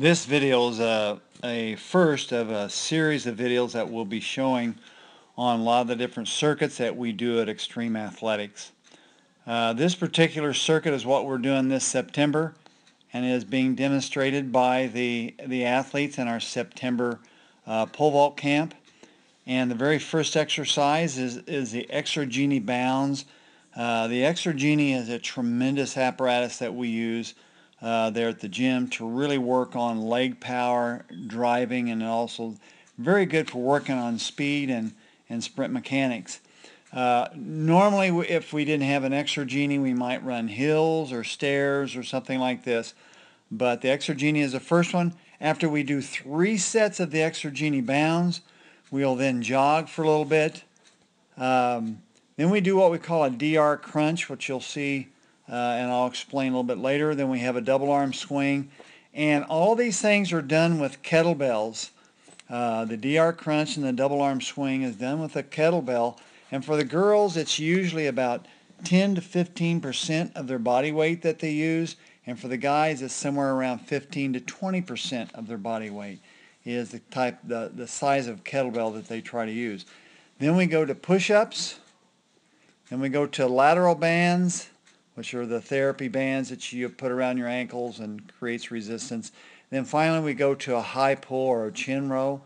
This video is a first of a series of videos that we'll be showing on a lot of the different circuits that we do at Extreme Athletics. This particular circuit is what we're doing this September and is being demonstrated by the athletes in our September pole vault camp. And the very first exercise is the Exergenie Bounds. The Exergenie is a tremendous apparatus that we use there at the gym to really work on leg power, driving, and also very good for working on speed and sprint mechanics. Normally, if we didn't have an Exergenie, we might run hills or stairs or something like this. But the Exergenie is the first one. After we do 3 sets of the Exergenie Bounds, we'll then jog for a little bit. Then we do what we call a DR crunch, which you'll see and I'll explain a little bit later. Then we have a double arm swing. And all these things are done with kettlebells. The DR crunch and the double arm swing is done with a kettlebell. And for the girls, it's usually about 10 to 15% of their body weight that they use. And for the guys, it's somewhere around 15 to 20% of their body weight is the size of kettlebell that they try to use. Then we go to push-ups. Then we go to lateral bands, which are the therapy bands that you put around your ankles and creates resistance. Then finally we go to a high pull or a chin row.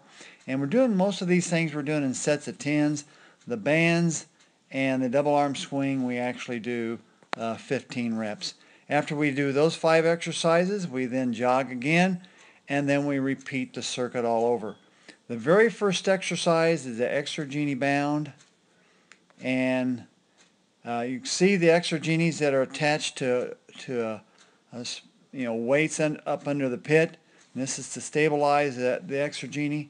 And we're doing most of these things we're doing in sets of 10s. The bands and the double arm swing we actually do 15 reps. After we do those 5 exercises, we then jog again and then we repeat the circuit all over. The very first exercise is the Exergenie Bound, and you can see the Exergenies that are attached to weights up under the pit. And this is to stabilize the Exergenie.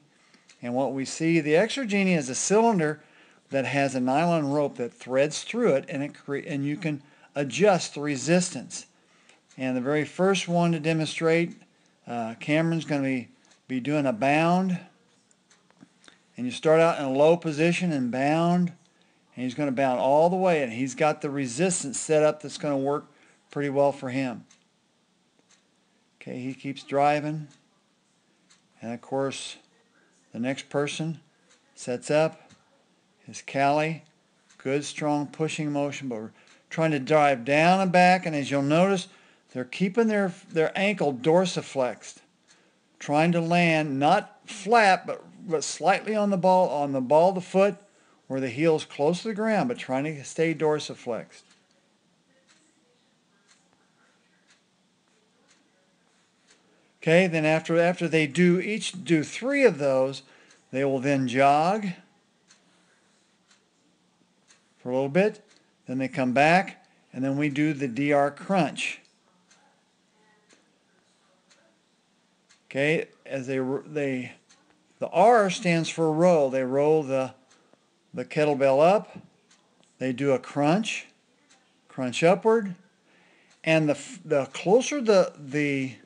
And what we see, the Exergenie is a cylinder that has a nylon rope that threads through it, and you can adjust the resistance. And the very first one to demonstrate, Cameron's going to be doing a bound. And you start out in a low position and bound. And he's going to bound all the way, and he's got the resistance set up that's going to work pretty well for him. Okay, he keeps driving. And of course, the next person sets up his Cali. Good, strong pushing motion, but we're trying to drive down and back, and as you'll notice, they're keeping their ankle dorsiflexed, trying to land not flat, but slightly on the ball of the foot, where the heel is close to the ground, but trying to stay dorsiflexed. Okay, then after they each do 3 of those, they will then jog for a little bit. Then they come back, and then we do the DR crunch. Okay, as the R stands for row. They roll the kettlebell up, they do a crunch upward, and the closer the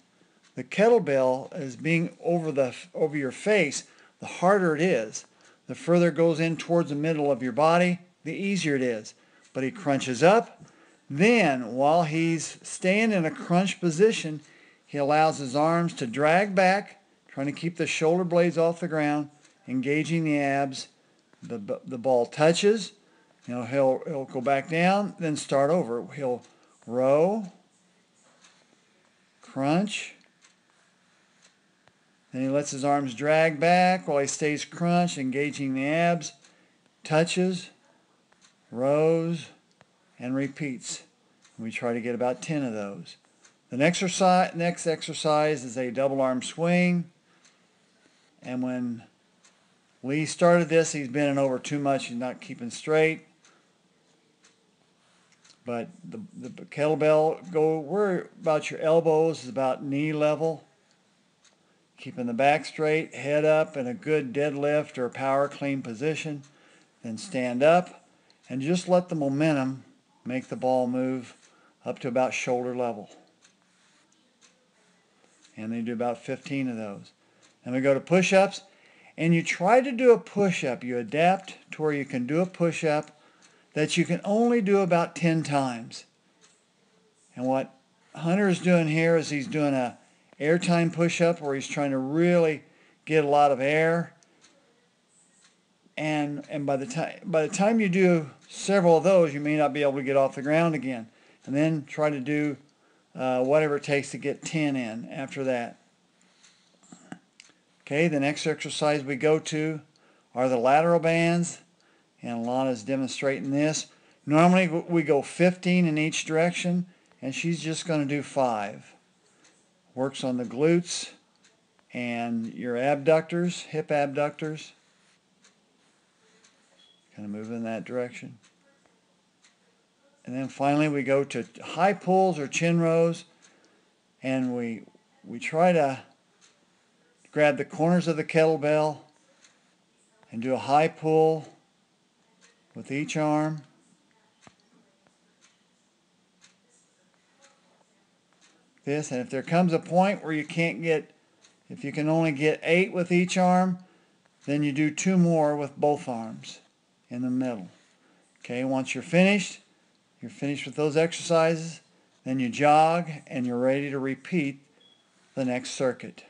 kettlebell is being over your face, the harder it is. The further it goes in towards the middle of your body, the easier it is. But he crunches up. Then, while he's staying in a crunch position, he allows his arms to drag back, trying to keep the shoulder blades off the ground, engaging the abs. The ball touches, he'll go back down, then start over. He'll row, crunch, then he lets his arms drag back while he stays crunched, engaging the abs, touches, rows, and repeats. We try to get about 10 of those. The next exercise is a double arm swing, and when Lee started this, he's bending over too much, he's not keeping straight. But the kettlebell, go where about your elbows is about knee level. Keeping the back straight, head up in a good deadlift or power clean position. Then stand up and just let the momentum make the ball move up to about shoulder level. And they do about 15 of those. Then we go to push-ups. And you try to do a push-up. You adapt to where you can do a push-up that you can only do about 10 times. And what Hunter is doing here is he's doing a airtime push-up where he's trying to really get a lot of air. And by the time you do several of those, you may not be able to get off the ground again. And then try to do whatever it takes to get 10 in after that. Okay, the next exercise we go to are the lateral bands, and Lana's demonstrating this. Normally we go 15 in each direction, and she's just going to do 5. Works on the glutes and your abductors, hip abductors. Kind of move in that direction. And then finally we go to high pulls or chin rows, and we try to grab the corners of the kettlebell and do a high pull with each arm. This, and if there comes a point where you can't get, if you can only get 8 with each arm, then you do 2 more with both arms in the middle. Okay, once you're finished with those exercises, then you jog and you're ready to repeat the next circuit.